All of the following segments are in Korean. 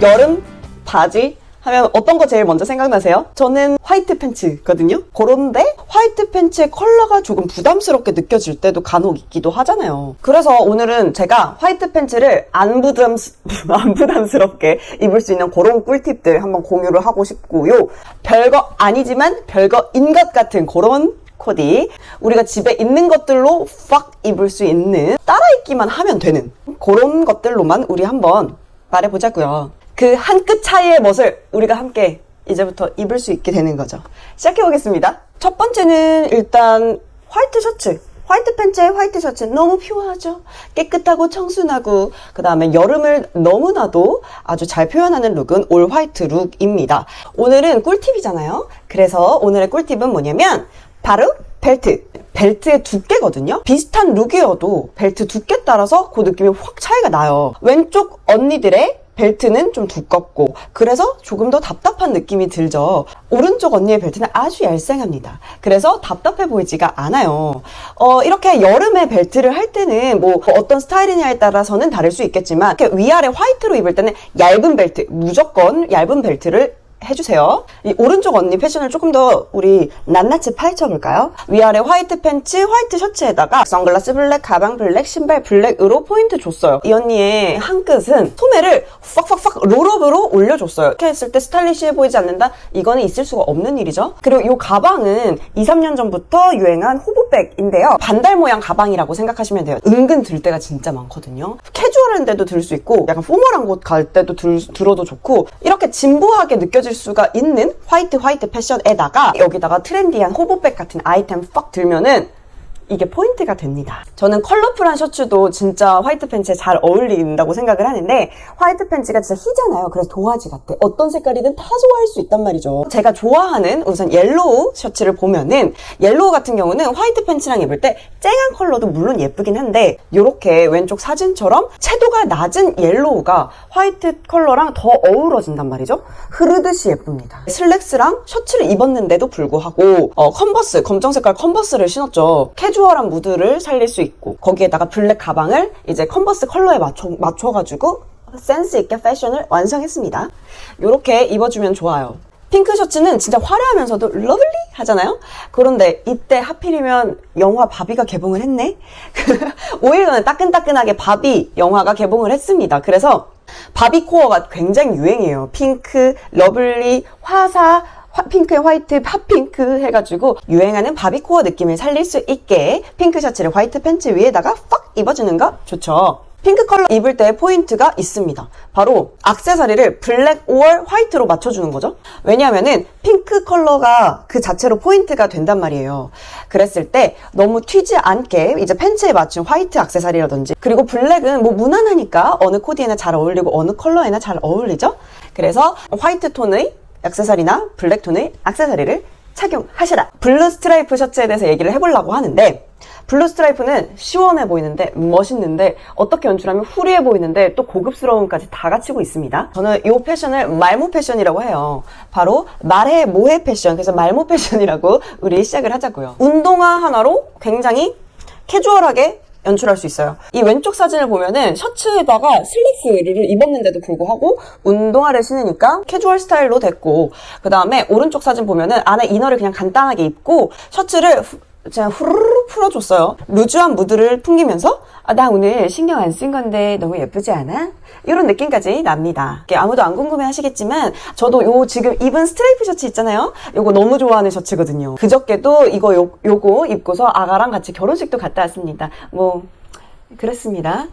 여름 바지 하면 어떤 거 제일 먼저 생각나세요? 저는 화이트 팬츠거든요? 그런데 화이트 팬츠의 컬러가 조금 부담스럽게 느껴질 때도 간혹 있기도 하잖아요. 그래서 오늘은 제가 화이트 팬츠를 안 부담스럽게 입을 수 있는 그런 꿀팁들 한번 공유를 하고 싶고요. 별거 아니지만 별거인 것 같은 그런 코디, 우리가 집에 있는 것들로 팍 입을 수 있는, 따라 입기만 하면 되는 그런 것들로만 우리 한번 말해보자고요. 그 한 끗 차이의 멋을 우리가 함께 이제부터 입을 수 있게 되는 거죠. 시작해보겠습니다. 첫 번째는 일단 화이트 셔츠. 화이트 팬츠에 화이트 셔츠 너무 퓨어하죠? 깨끗하고 청순하고, 그 다음에 여름을 너무나도 아주 잘 표현하는 룩은 올 화이트 룩입니다. 오늘은 꿀팁이잖아요. 그래서 오늘의 꿀팁은 뭐냐면 바로 벨트. 벨트의 두께거든요. 비슷한 룩이어도 벨트 두께 따라서 그 느낌이 확 차이가 나요. 왼쪽 언니들의 벨트는 좀 두껍고 그래서 조금 더 답답한 느낌이 들죠. 오른쪽 언니의 벨트는 아주 얄쌍합니다. 그래서 답답해 보이지가 않아요. 이렇게 여름에 벨트를 할 때는 뭐 어떤 스타일이냐에 따라서는 다를 수 있겠지만 이렇게 위아래 화이트로 입을 때는 얇은 벨트, 무조건 얇은 벨트를 해주세요. 이 오른쪽 언니 패션을 조금 더 우리 낱낱이 파헤쳐볼까요? 위아래 화이트 팬츠, 화이트 셔츠에다가 선글라스 블랙, 가방 블랙, 신발 블랙으로 포인트 줬어요. 이 언니의 한 끝은 소매를 팍팍팍 롤업으로 올려줬어요. 이렇게 했을 때 스타일리시해 보이지 않는다? 이거는 있을 수가 없는 일이죠. 그리고 이 가방은 2, 3년 전부터 유행한 호보백인데요. 반달 모양 가방이라고 생각하시면 돼요. 은근 들 때가 진짜 많거든요. 캐주얼한 데도 들 수 있고 약간 포멀한 곳 갈 때도 들어도 좋고, 이렇게 진부하게 느껴질 수가 있는 화이트 패션에다가 여기다가 트렌디한 호보백 같은 아이템 팍 들면은 이게 포인트가 됩니다. 저는 컬러풀한 셔츠도 진짜 화이트 팬츠에 잘 어울린다고 생각을 하는데, 화이트 팬츠가 진짜 희잖아요. 그래서 도화지 같아. 어떤 색깔이든 다 좋아할 수 있단 말이죠. 제가 좋아하는 우선 옐로우 셔츠를 보면은, 옐로우 같은 경우는 화이트 팬츠랑 입을 때 쨍한 컬러도 물론 예쁘긴 한데 이렇게 왼쪽 사진처럼 채도가 낮은 옐로우가 화이트 컬러랑 더 어우러진단 말이죠. 흐르듯이 예쁩니다. 슬랙스랑 셔츠를 입었는데도 불구하고 컨버스, 검정 색깔 컨버스를 신었죠. 캐주얼한 무드를 살릴 수 있고, 거기에다가 블랙 가방을 이제 컨버스 컬러에 맞춰가지고 센스 있게 패션을 완성했습니다. 이렇게 입어주면 좋아요. 핑크 셔츠는 진짜 화려하면서도 러블리 하잖아요? 그런데 이때 하필이면 영화 바비가 개봉을 했네? 5일 전에 따끈따끈하게 바비 영화가 개봉을 했습니다. 그래서 바비 코어가 굉장히 유행이에요. 핑크, 러블리, 화사, 핑크에 화이트, 핫핑크 해가지고 유행하는 바비코어 느낌을 살릴 수 있게 핑크 셔츠를 화이트 팬츠 위에다가 팍 입어주는 거 좋죠. 핑크 컬러 입을 때 포인트가 있습니다. 바로 액세서리를 블랙 or 화이트로 맞춰주는 거죠. 왜냐하면은 핑크 컬러가 그 자체로 포인트가 된단 말이에요. 그랬을 때 너무 튀지 않게 이제 팬츠에 맞춘 화이트 액세서리라든지, 그리고 블랙은 뭐 무난하니까 어느 코디에나 잘 어울리고 어느 컬러에나 잘 어울리죠. 그래서 화이트 톤의 액세서리나 블랙 톤의 액세서리를 착용하시라. 블루 스트라이프 셔츠에 대해서 얘기를 해보려고 하는데, 블루 스트라이프는 시원해 보이는데 멋있는데 어떻게 연출하면 후리해 보이는데 또 고급스러움까지 다 갖추고 있습니다. 저는 이 패션을 말모 패션이라고 해요. 바로 말해 모해 패션. 그래서 말모 패션이라고 우리 시작을 하자고요. 운동화 하나로 굉장히 캐주얼하게 연출할 수 있어요. 이 왼쪽 사진을 보면은 셔츠에다가 슬랙스를 입었는데도 불구하고 운동화를 신으니까 캐주얼 스타일로 됐고, 그 다음에 오른쪽 사진 보면은 안에 이너를 그냥 간단하게 입고 셔츠를 그냥 후루룩 풀어줬어요. 루즈한 무드를 풍기면서 나 오늘 신경 안 쓴 건데 너무 예쁘지 않아? 이런 느낌까지 납니다. 아무도 안 궁금해 하시겠지만 저도 요 지금 입은 스트라이프 셔츠 있잖아요. 요거 너무 좋아하는 셔츠거든요. 그저께도 요거 입고서 아가랑 같이 결혼식도 갔다 왔습니다. 뭐 그랬습니다.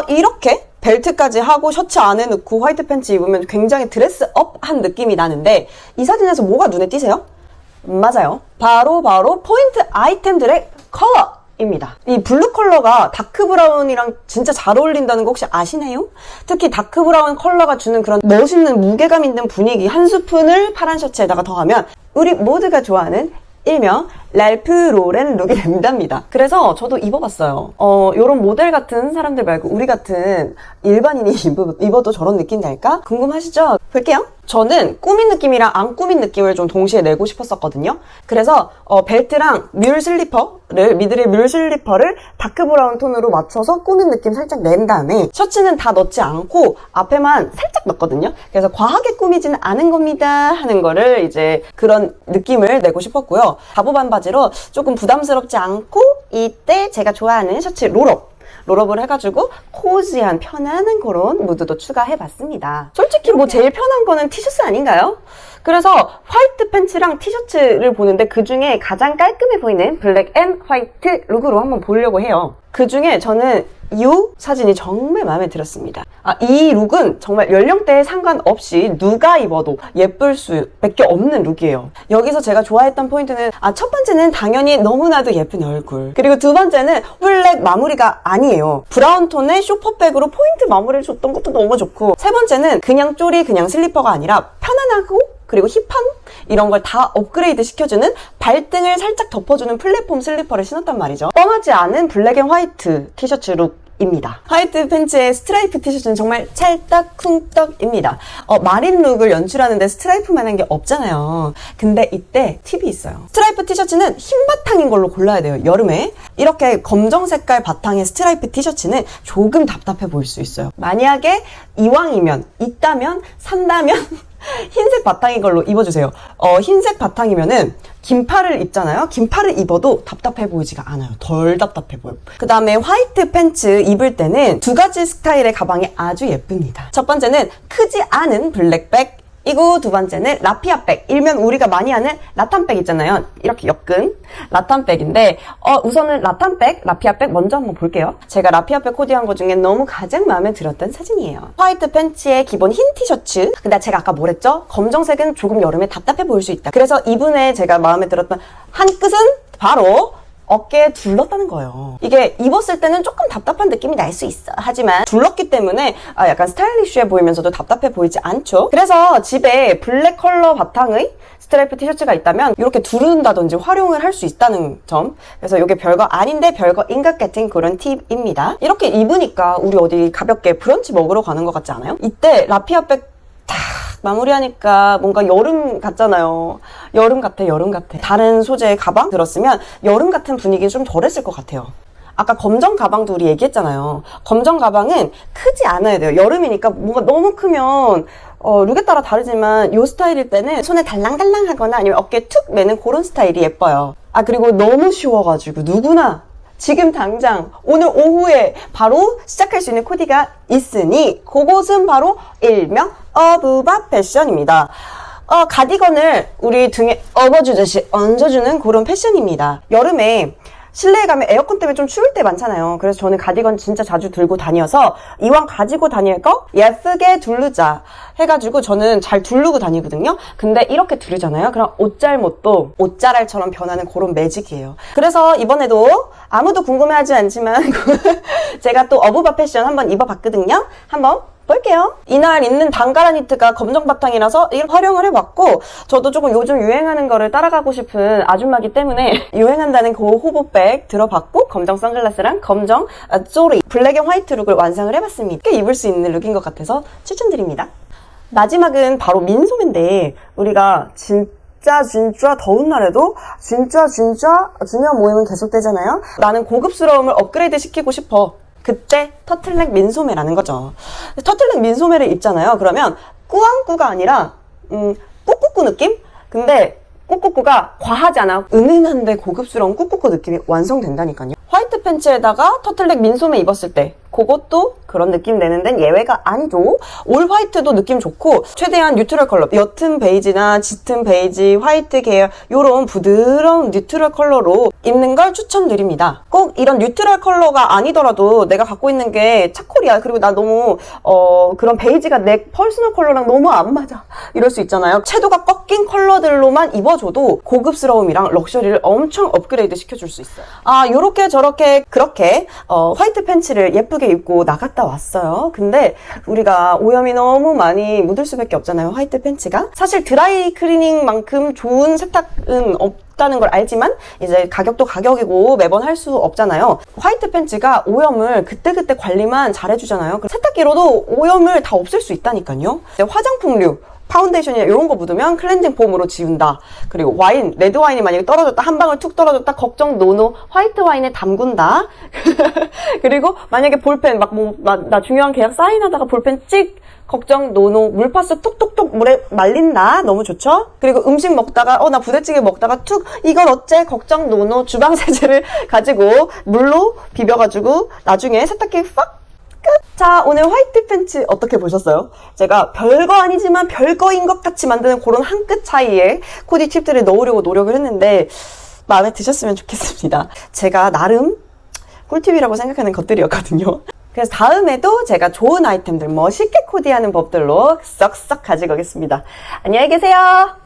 이렇게 벨트까지 하고 셔츠 안에 넣고 화이트 팬츠 입으면 굉장히 드레스업한 느낌이 나는데, 이 사진에서 뭐가 눈에 띄세요? 맞아요. 바로 포인트 아이템들의 컬러입니다. 이 블루 컬러가 다크 브라운이랑 진짜 잘 어울린다는 거 혹시 아시나요? 특히 다크 브라운 컬러가 주는 그런 멋있는 무게감 있는 분위기 한 스푼을 파란 셔츠에다가 더하면 우리 모두가 좋아하는 일명 랄프 로렌 룩이 된답니다. 그래서 저도 입어봤어요. 요런 모델 같은 사람들 말고 우리 같은 일반인이 입어도 저런 느낌 날까? 궁금하시죠? 볼게요. 저는 꾸민 느낌이랑 안 꾸민 느낌을 좀 동시에 내고 싶었었거든요. 그래서 벨트랑 미드릴 뮬 슬리퍼를 다크 브라운 톤으로 맞춰서 꾸민 느낌 살짝 낸 다음에 셔츠는 다 넣지 않고 앞에만 살짝 넣었거든요. 그래서 과하게 꾸미지는 않은 겁니다 하는 거를 이제 그런 느낌을 내고 싶었고요. 바보 반바지로 조금 부담스럽지 않고 이때 제가 좋아하는 셔츠 롤업을 해가지고 코지한 편안한 그런 무드도 추가해봤습니다. 솔직히 뭐 제일 편한 거는 티셔츠 아닌가요? 그래서 화이트 팬츠랑 티셔츠를 보는데 그 중에 가장 깔끔해 보이는 블랙 앤 화이트 룩으로 한번 보려고 해요. 그 중에 저는 이 사진이 정말 마음에 들었습니다. 이 룩은 정말 연령대에 상관없이 누가 입어도 예쁠 수밖에 없는 룩이에요. 여기서 제가 좋아했던 포인트는 첫 번째는 당연히 너무나도 예쁜 얼굴, 그리고 두 번째는 블랙 마무리가 아니에요. 브라운 톤의 쇼퍼백으로 포인트 마무리를 줬던 것도 너무 좋고, 세 번째는 그냥 쪼리 그냥 슬리퍼가 아니라 편안하고 그리고 힙한 이런 걸 다 업그레이드 시켜주는 발등을 살짝 덮어주는 플랫폼 슬리퍼를 신었단 말이죠. 뻔하지 않은 블랙 앤 화이트 티셔츠 룩입니다. 화이트 팬츠에 스트라이프 티셔츠는 정말 찰떡쿵떡입니다. 마린 룩을 연출하는데 스트라이프만한 게 없잖아요. 근데 이때 팁이 있어요. 스트라이프 티셔츠는 흰 바탕인 걸로 골라야 돼요. 여름에 이렇게 검정 색깔 바탕의 스트라이프 티셔츠는 조금 답답해 보일 수 있어요. 만약에 이왕이면 있다면 산다면 흰색 바탕인 걸로 입어주세요. 흰색 바탕이면은 긴팔을 입잖아요. 긴팔을 입어도 답답해 보이지가 않아요. 덜 답답해 보여요. 그 다음에 화이트 팬츠 입을 때는 두 가지 스타일의 가방이 아주 예쁩니다. 첫 번째는 크지 않은 블랙백, 이거 두 번째는 라피아백, 일명 우리가 많이 하는 라탄백 있잖아요. 이렇게 엮은 라탄백인데 우선은 라피아백 먼저 한번 볼게요. 제가 라피아백 코디한 것 중에 너무 가장 마음에 들었던 사진이에요. 화이트 팬츠에 기본 흰 티셔츠, 근데 제가 아까 뭐랬죠? 검정색은 조금 여름에 답답해 보일 수 있다. 그래서 이분의 제가 마음에 들었던 한 끝은 바로 어깨에 둘렀다는 거예요. 이게 입었을 때는 조금 답답한 느낌이 날 수 있어. 하지만 둘렀기 때문에 약간 스타일리쉬해 보이면서도 답답해 보이지 않죠. 그래서 집에 블랙 컬러 바탕의 스트라이프 티셔츠가 있다면 이렇게 두른다든지 활용을 할 수 있다는 점. 그래서 이게 별거 아닌데 별거인 것 같은 그런 팁입니다. 이렇게 입으니까 우리 어디 가볍게 브런치 먹으러 가는 것 같지 않아요? 이때 라피아백 탁 마무리하니까 뭔가 여름 같잖아요. 여름 같아. 다른 소재의 가방 들었으면 여름 같은 분위기는 좀 덜했을 것 같아요. 아까 검정 가방도 우리 얘기했잖아요. 검정 가방은 크지 않아야 돼요. 여름이니까 뭔가 너무 크면 룩에 따라 다르지만 이 스타일일 때는 손에 달랑달랑 하거나 아니면 어깨에 툭 매는 그런 스타일이 예뻐요. 그리고 너무 쉬워가지고 누구나 지금 당장 오늘 오후에 바로 시작할 수 있는 코디가 있으니 그곳은 바로 일명 어부바 패션입니다. 가디건을 우리 등에 업어주듯이 얹어주는 그런 패션입니다. 여름에 실내에 가면 에어컨 때문에 좀 추울 때 많잖아요. 그래서 저는 가디건 진짜 자주 들고 다녀서 이왕 가지고 다닐 거 예쁘게 두르자 해가지고 저는 잘 두르고 다니거든요. 근데 이렇게 두르잖아요. 그럼 옷잘못도 옷자랄처럼 변하는 그런 매직이에요. 그래서 이번에도 아무도 궁금해하지 않지만 제가 또 어부바 패션 한번 입어봤거든요. 한번 볼게요. 이날 입는 단가라 니트가 검정 바탕이라서 이걸 활용을 해봤고, 저도 조금 요즘 유행하는 거를 따라가고 싶은 아줌마기 때문에 유행한다는 그 호보백 들어봤고, 검정 선글라스랑 검정 쪼리 블랙 앤 화이트 룩을 완성을 해봤습니다. 꽤 입을 수 있는 룩인 것 같아서 추천드립니다. 마지막은 바로 민소매인데, 우리가 진짜 더운 날에도 진짜 중요한 모임은 계속되잖아요. 나는 고급스러움을 업그레이드 시키고 싶어. 그때 터틀넥 민소매라는 거죠. 터틀넥 민소매를 입잖아요. 그러면 꾸안꾸가 아니라 꾸꾸꾸 느낌? 근데 꾸꾸꾸가 과하지 않아. 은은한데 고급스러운 꾸꾸꾸 느낌이 완성된다니까요. 화이트 팬츠에다가 터틀넥 민소매 입었을 때 그것도 그런 느낌 내는 데는 예외가 아니죠. 올 화이트도 느낌 좋고 최대한 뉴트럴 컬러, 옅은 베이지나 짙은 베이지, 화이트 계열 이런 부드러운 뉴트럴 컬러로 입는 걸 추천드립니다. 꼭 이런 뉴트럴 컬러가 아니더라도 내가 갖고 있는 게 차콜이야. 그리고 나 너무 그런 베이지가 내 퍼스널 컬러랑 너무 안 맞아. 이럴 수 있잖아요. 채도가 꺾인 컬러들로만 입어줘도 고급스러움이랑 럭셔리를 엄청 업그레이드 시켜줄 수 있어요. 요렇게 저렇게 그렇게 화이트 팬츠를 예쁘게 예쁘게 입고 나갔다 왔어요. 근데 우리가 오염이 너무 많이 묻을 수밖에 없잖아요, 화이트 팬츠가. 사실 드라이 클리닝만큼 좋은 세탁은 없다는 걸 알지만 이제 가격도 가격이고 매번 할 수 없잖아요. 화이트 팬츠가 오염을 그때그때 관리만 잘해주잖아요. 세탁기로도 오염을 다 없앨 수 있다니까요. 화장품류, 파운데이션이나 이런 거 묻으면 클렌징 폼으로 지운다. 그리고 와인, 레드 와인이 만약에 떨어졌다, 한 방울 툭 떨어졌다, 걱정 노노, 화이트 와인에 담근다. 그리고 만약에 볼펜, 나 중요한 계약 사인하다가 볼펜 찍, 걱정 노노, 물파스 툭툭툭 물에 말린다. 너무 좋죠? 그리고 음식 먹다가 나 부대찌개 먹다가 툭, 이건 어째? 걱정 노노, 주방 세제를 가지고 물로 비벼가지고 나중에 세탁기에 팍 끝! 자, 오늘 화이트 팬츠 어떻게 보셨어요? 제가 별거 아니지만 별거인 것 같이 만드는 그런 한 끗 차이의 코디 팁들을 넣으려고 노력을 했는데 마음에 드셨으면 좋겠습니다. 제가 나름 꿀팁이라고 생각하는 것들이었거든요. 그래서 다음에도 제가 좋은 아이템들 멋있게 코디하는 법들로 썩썩 가지고 오겠습니다. 안녕히 계세요.